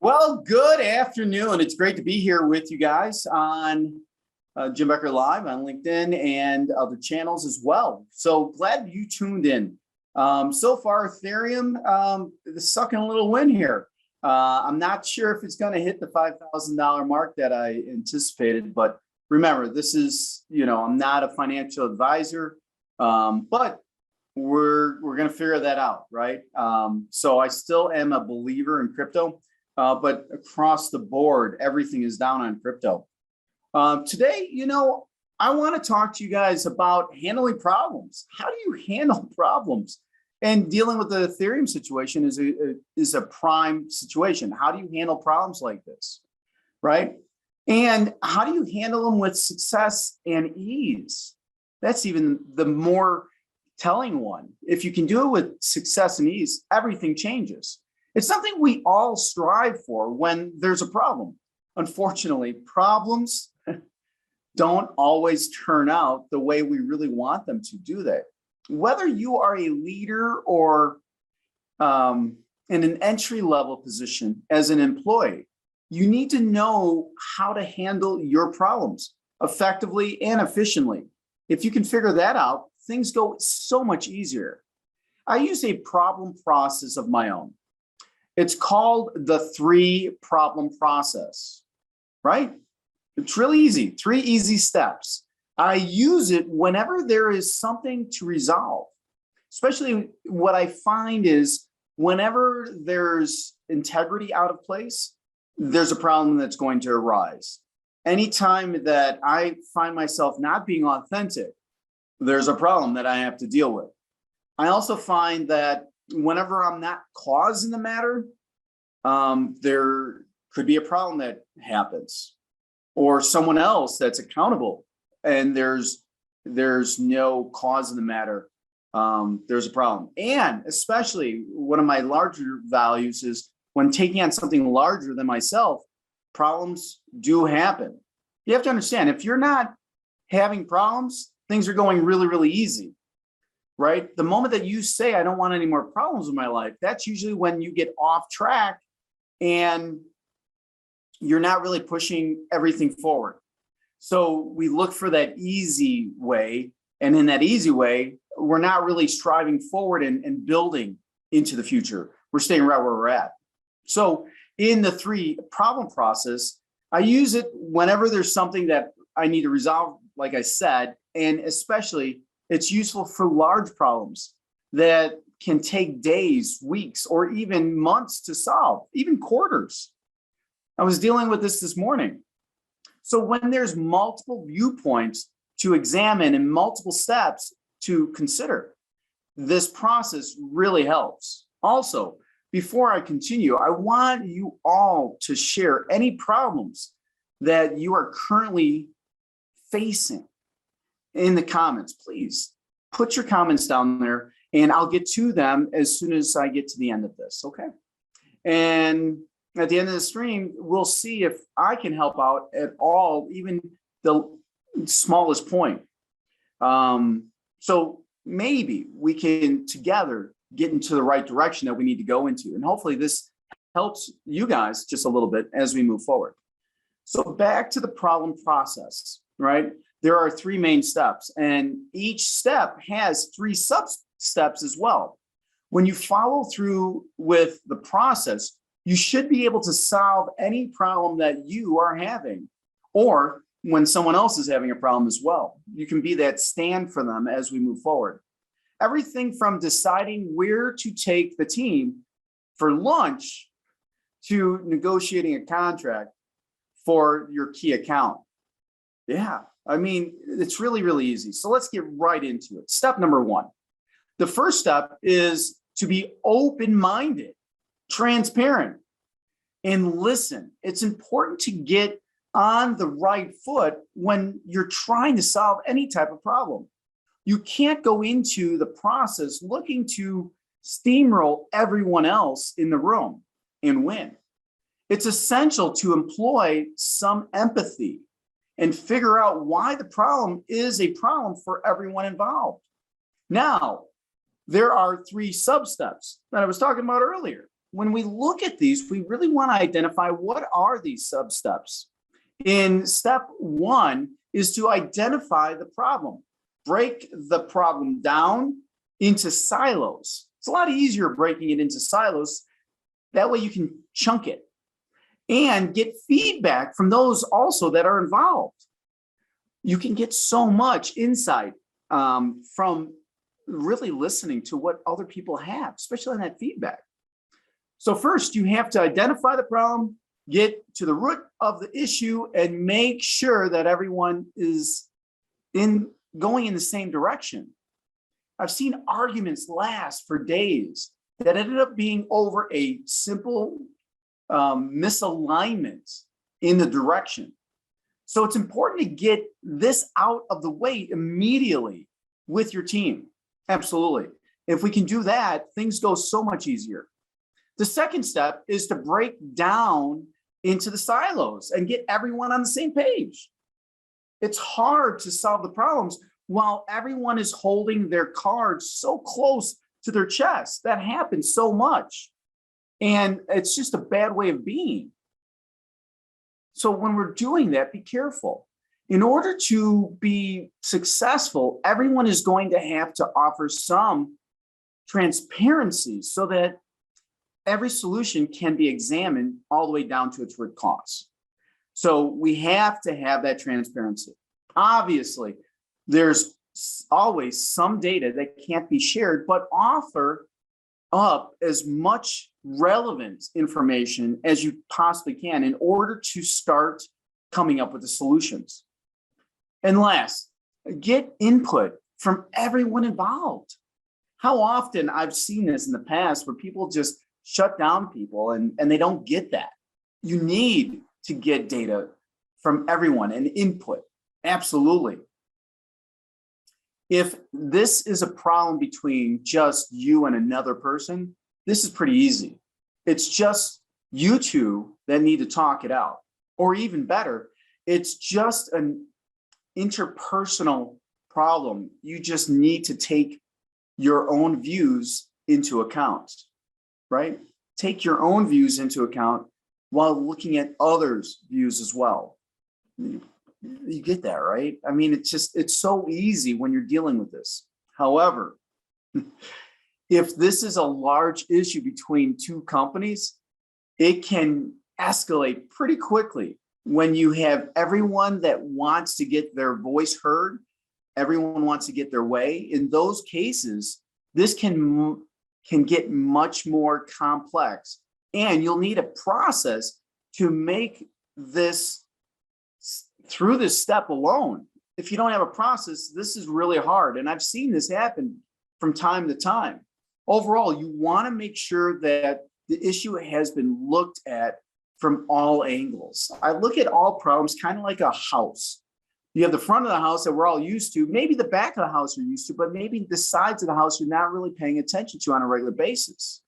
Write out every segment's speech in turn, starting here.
Well, good afternoon. It's great to be here with you guys on Jim Becker Live on LinkedIn and other channels as well. So glad you tuned in. So far, Ethereum is sucking a little win here. I'm not sure if it's going to hit the $5,000 mark that I anticipated, but remember, this is, I'm not a financial advisor, but we're going to figure that out, right? So I still am a believer in crypto. But across the board, everything is down on crypto. Today, I want to talk to you guys about handling problems. How do you handle problems? And dealing with the Ethereum situation is a prime situation. How do you handle problems like this, right? And how do you handle them with success and ease? That's even the more telling one. If you can do it with success and ease, everything changes. It's something we all strive for when there's a problem. Unfortunately, problems don't always turn out the way we really want them to, do they? Whether you are a leader or in an entry-level position as an employee, you need to know how to handle your problems effectively and efficiently. If you can figure that out, things go so much easier. I use a problem process of my own. It's called the 3-problem process, right? It's really easy, 3 easy steps. I use it whenever there is something to resolve. Especially what I find is whenever there's integrity out of place, there's a problem that's going to arise. Anytime that I find myself not being authentic, there's a problem that I have to deal with. I also find that whenever I'm not causing the matter, there could be a problem that happens, or someone else that's accountable, and there's no cause in the matter. There's a problem. And especially one of my larger values is when taking on something larger than myself, problems do happen. You have to understand, if you're not having problems, things are going really, really easy. Right? The moment that you say, I don't want any more problems in my life, that's usually when you get off track and you're not really pushing everything forward. So we look for that easy way. And in that easy way, we're not really striving forward and building into the future. We're staying right where we're at. So in the 3-problem process, I use it whenever there's something that I need to resolve, like I said, and especially it's useful for large problems that can take days, weeks, or even months to solve, even quarters. I was dealing with this morning. So when there's multiple viewpoints to examine and multiple steps to consider, this process really helps. Also, before I continue, I want you all to share any problems that you are currently facing in the comments. Please put your comments down there and I'll get to them as soon as I get to the end of this, okay? And at the end of the stream, we'll see if I can help out at all, even the smallest point. So maybe we can together get into the right direction that we need to go into. And hopefully this helps you guys just a little bit as we move forward. So back to the problem process, right? There are 3 main steps, and each step has 3 sub-steps as well. When you follow through with the process, you should be able to solve any problem that you are having, or when someone else is having a problem as well. You can be that stand for them as we move forward. Everything from deciding where to take the team for lunch to negotiating a contract for your key account. Yeah, I mean, it's really, really easy. So let's get right into it. Step number 1. The first step is to be open-minded, transparent, and listen. It's important to get on the right foot when you're trying to solve any type of problem. You can't go into the process looking to steamroll everyone else in the room and win. It's essential to employ some empathy and figure out why the problem is a problem for everyone involved. Now, there are 3 sub-steps that I was talking about earlier. When we look at these, we really want to identify what are these sub-steps. In step 1 is to identify the problem. Break the problem down into silos. It's a lot easier breaking it into silos. That way you can chunk it and get feedback from those also that are involved. You can get so much insight from really listening to what other people have, especially on that feedback. So first, you have to identify the problem, get to the root of the issue, and make sure that everyone is going in the same direction. I've seen arguments last for days that ended up being over a simple misalignment in the direction. So it's important to get this out of the way immediately with your team. Absolutely. If we can do that, things go so much easier. The second step is to break down into the silos and get everyone on the same page. It's hard to solve the problems while everyone is holding their cards so close to their chest. That happens so much. And it's just a bad way of being. So when we're doing that, be careful. In order to be successful, everyone is going to have to offer some transparency so that every solution can be examined all the way down to its root cause. So we have to have that transparency. Obviously, there's always some data that can't be shared, but offer up as much relevant information as you possibly can in order to start coming up with the solutions. And last, get input from everyone involved. How often I've seen this in the past where people just shut down people and they don't get that. You need to get data from everyone and input. Absolutely. If this is a problem between just you and another person, this is pretty easy. It's just you two that need to talk it out. Or even better, it's just an interpersonal problem. You just need to take your own views into account, right? Take your own views into account while looking at others' views as well. You get that, right? I mean, it's so easy when you're dealing with this. However, if this is a large issue between 2 companies, it can escalate pretty quickly when you have everyone that wants to get their voice heard, everyone wants to get their way. In those cases, this can get much more complex, and you'll need a process to make this through this step alone. If you don't have a process, this is really hard. And I've seen this happen from time to time. Overall, you want to make sure that the issue has been looked at from all angles. I look at all problems kind of like a house. You have the front of the house that we're all used to, maybe the back of the house you're used to, but maybe the sides of the house you're not really paying attention to on a regular basis.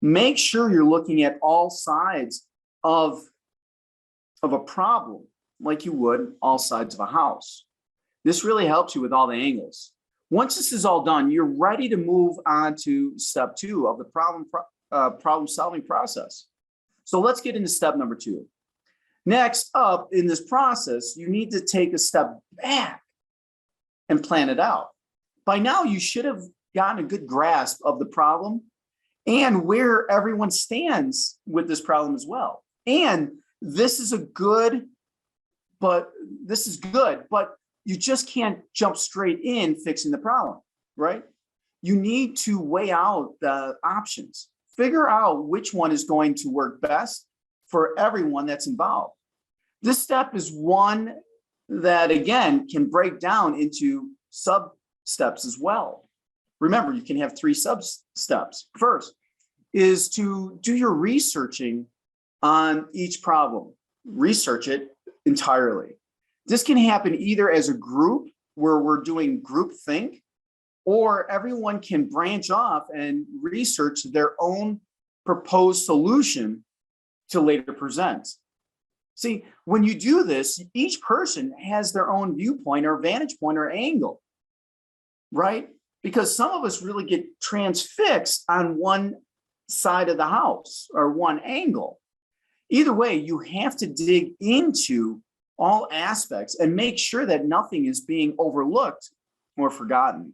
Make sure you're looking at all sides of a problem like you would all sides of a house. This really helps you with all the angles. Once this is all done, you're ready to move on to step 2 of the problem solving process. So let's get into step number 2. Next up in this process, you need to take a step back and plan it out. By now, you should have gotten a good grasp of the problem and where everyone stands with this problem as well. And this is good, but you just can't jump straight in fixing the problem, right? You need to weigh out the options, figure out which one is going to work best for everyone that's involved. This step is one that, again, can break down into sub-steps as well. Remember, you can have 3 sub-steps. First is to do your researching on each problem. Research it entirely. This can happen either as a group where we're doing group think, or everyone can branch off and research their own proposed solution to later present. See, when you do this, each person has their own viewpoint or vantage point or angle, right? because some of us really get transfixed on one side of the house or one angle. Either way, you have to dig into all aspects and make sure that nothing is being overlooked or forgotten.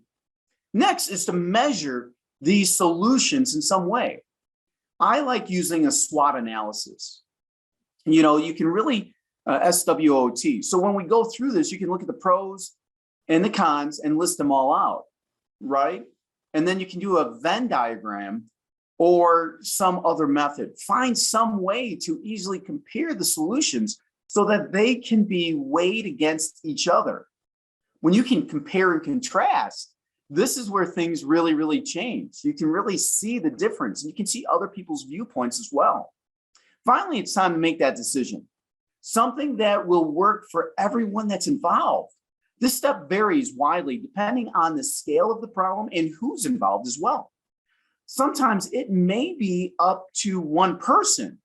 Next is to measure these solutions in some way. I like using a SWOT analysis. You can really SWOT. So when we go through this, you can look at the pros and the cons and list them all out, right? And then you can do a Venn diagram or some other method. Find some way to easily compare the solutions so that they can be weighed against each other. When you can compare and contrast, this is where things really, really change. You can really see the difference, and you can see other people's viewpoints as well. Finally, it's time to make that decision. Something that will work for everyone that's involved. This step varies widely depending on the scale of the problem and who's involved as well. Sometimes it may be up to one person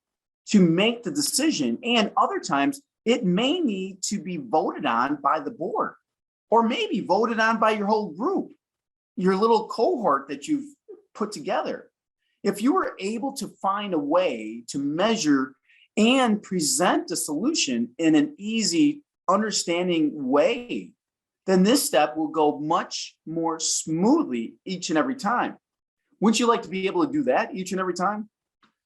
to make the decision, and other times it may need to be voted on by the board, or maybe voted on by your whole group, your little cohort that you've put together. If you were able to find a way to measure and present a solution in an easy, understanding way, then this step will go much more smoothly each and every time. Wouldn't you like to be able to do that each and every time?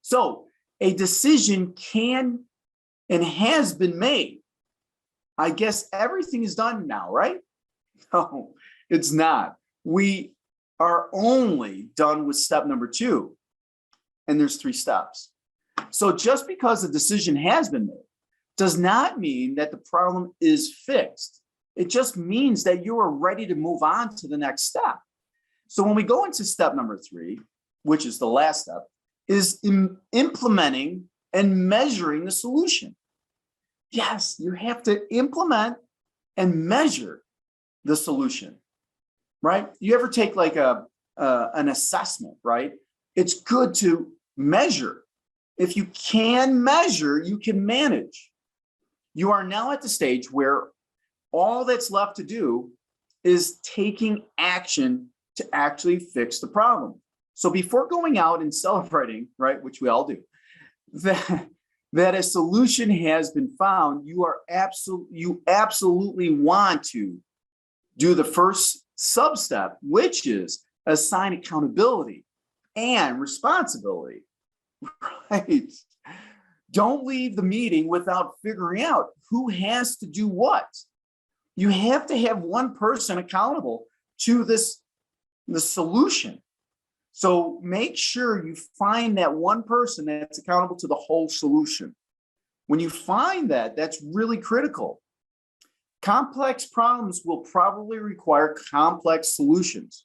So a decision can and has been made. I guess everything is done now, right? No, it's not. We are only done with step number 2, and there's 3 steps. So just because a decision has been made does not mean that the problem is fixed. It just means that you are ready to move on to the next step. So when we go into step number 3, which is the last step, is implementing and measuring the solution. Yes, you have to implement and measure the solution, right? You ever take like an assessment, right? It's good to measure. If you can measure, you can manage. You are now at the stage where all that's left to do is taking action to actually fix the problem. So before going out and celebrating, right, which we all do, that a solution has been found, you absolutely want to do the first sub-step, which is assign accountability and responsibility, right? Don't leave the meeting without figuring out who has to do what. You have to have one person accountable to the solution. So make sure you find that one person that's accountable to the whole solution. When you find that, that's really critical. Complex problems will probably require complex solutions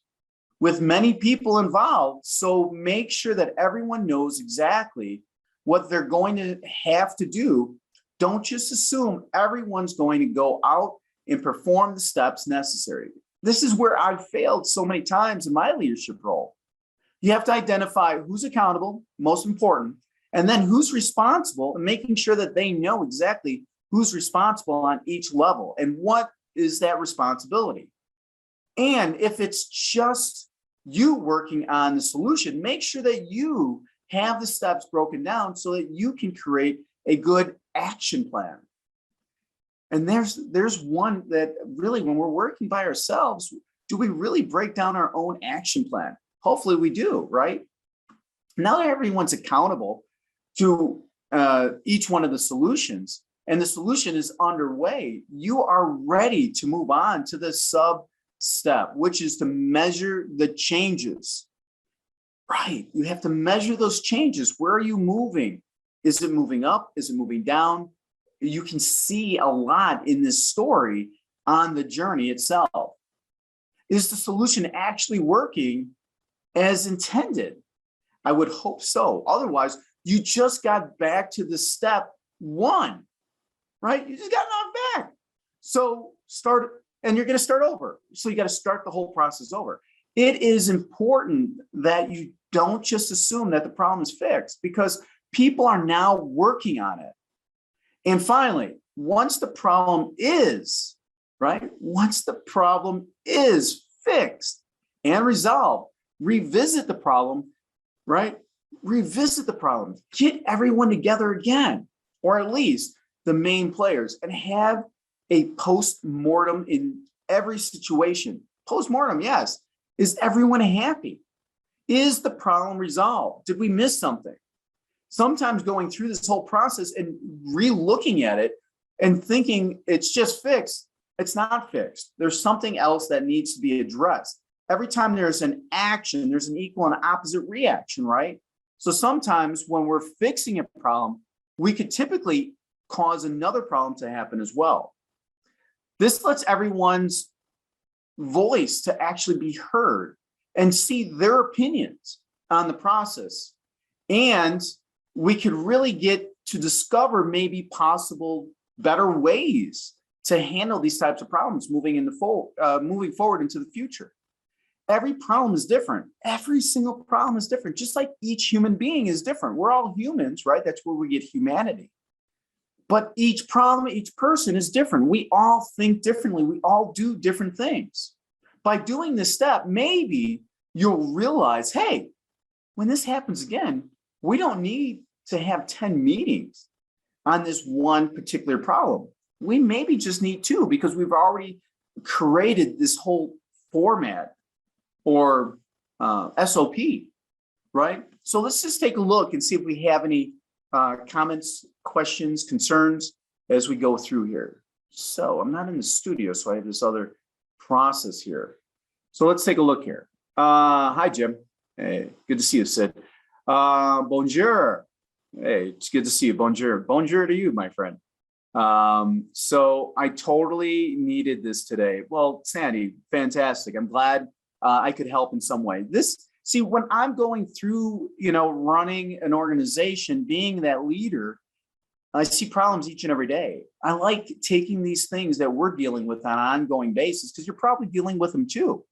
with many people involved. So make sure that everyone knows exactly what they're going to have to do. Don't just assume everyone's going to go out and perform the steps necessary. This is where I've failed so many times in my leadership role. You have to identify who's accountable, most important, and then who's responsible, and making sure that they know exactly who's responsible on each level and what is that responsibility. And if it's just you working on the solution, make sure that you have the steps broken down so that you can create a good action plan. And there's one that really, when we're working by ourselves, do we really break down our own action plan? Hopefully we do, right? Now that everyone's accountable to each one of the solutions, and the solution is underway, you are ready to move on to the sub step, which is to measure the changes. Right, you have to measure those changes. Where are you moving? Is it moving up? Is it moving down? You can see a lot in this story on the journey itself. Is the solution actually working as intended? I would hope so. Otherwise, you just got back to the step 1, right? You just got knocked back. So and you're going to start over. So you got to start the whole process over. It is important that you don't just assume that the problem is fixed, because people are now working on it. And finally, once the problem is, right? Once the problem is fixed, and resolve. Revisit the problem, right? Revisit the problem. Get everyone together again, or at least the main players, and have a post-mortem in every situation. Post-mortem, yes. Is everyone happy? Is the problem resolved? Did we miss something? Sometimes going through this whole process and re-looking at it and thinking it's just fixed, it's not fixed. There's something else that needs to be addressed. Every time there's an action, there's an equal and opposite reaction, right? So sometimes when we're fixing a problem, we could typically cause another problem to happen as well. This lets everyone's voice to actually be heard and see their opinions on the process. And we could really get to discover maybe possible better ways to handle these types of problems moving forward into the future. Every problem is different. Every single problem is different, just like each human being is different. We're all humans, right? That's where we get humanity. But each problem, each person is different. We all think differently. We all do different things. By doing this step, maybe you'll realize, hey, when this happens again, we don't need to have 10 meetings on this one particular problem. We maybe just need 2 because we've already created this whole format or SOP, right? So let's just take a look and see if we have any comments, questions, concerns as we go through here. So I'm not in the studio, so I have this other process here. So let's take a look here. Hi, Jim. Hey, good to see you, Sid. Bonjour. Hey, it's good to see you. Bonjour. Bonjour to you, my friend. So I totally needed this today. Well, Sandy, fantastic. I'm glad I could help in some way. See, when I'm going through, running an organization, being that leader, I see problems each and every day. I like taking these things that we're dealing with on an ongoing basis, because you're probably dealing with them too.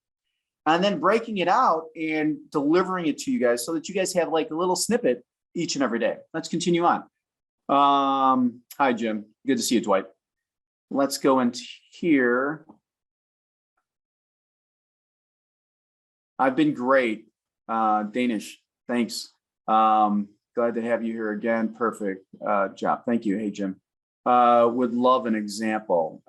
And then breaking it out and delivering it to you guys so that you guys have like a little snippet each and every day. Let's continue on. Hi, Jim. Good to see you, Dwight. Let's go into here. I've been great. Danish, thanks. Glad to have you here again. Perfect job. Thank you. Hey, Jim. Would love an example.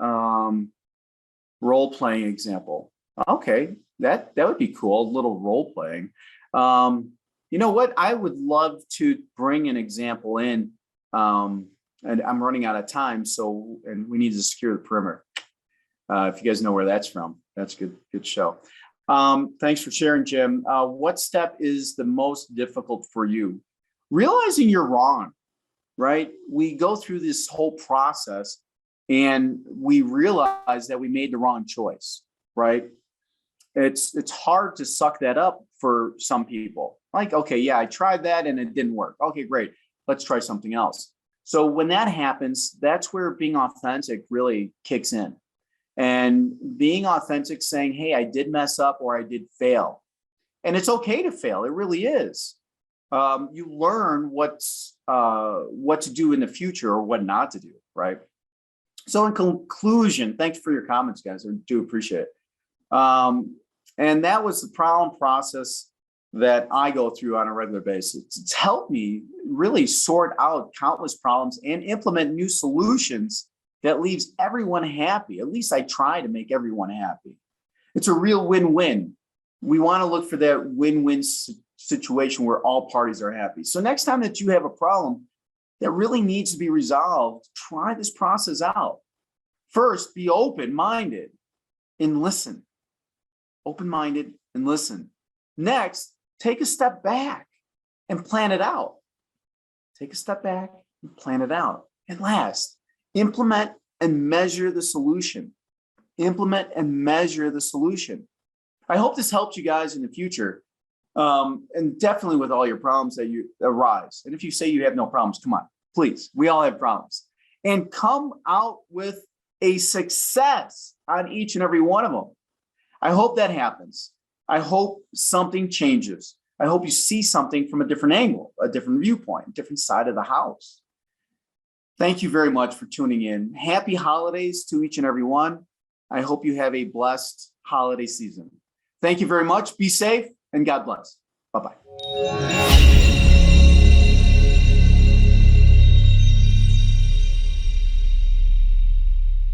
Role-playing example. Okay, that would be cool. A little role-playing. You know what? I would love to bring an example in. And I'm running out of time, and we need to secure the perimeter. If you guys know where that's from, that's good show. Thanks for sharing, Jim. What step is the most difficult for you? Realizing you're wrong, right? We go through this whole process and we realize that we made the wrong choice, right? It's hard to suck that up for some people. Like, okay, yeah, I tried that and it didn't work. Okay, great. Let's try something else. So when that happens, that's where being authentic really kicks in. And being authentic, saying, hey, I did mess up or I did fail. And it's okay to fail. It really is. You learn what to do in the future or what not to do, right? So in conclusion, thanks for your comments, guys. I do appreciate it. And that was the problem process that I go through on a regular basis. It's helped me really sort out countless problems and implement new solutions that leaves everyone happy. At least I try to make everyone happy. It's a real win-win. We want to look for that win-win situation where all parties are happy. So next time that you have a problem that really needs to be resolved, try this process out. First, be open-minded and listen. Open-minded and listen. Next, take a step back and plan it out. Take a step back and plan it out. And last, implement and measure the solution. Implement and measure the solution. I hope this helps you guys in the future, and definitely with all your problems that you arise. And if you say you have no problems, come on, please. We all have problems. And come out with a success on each and every one of them. I hope that happens. I hope something changes. I hope you see something from a different angle, a different viewpoint, a different side of the house. Thank you very much for tuning in. Happy holidays to each and every one. I hope you have a blessed holiday season. Thank you very much. Be safe and God bless. Bye-bye.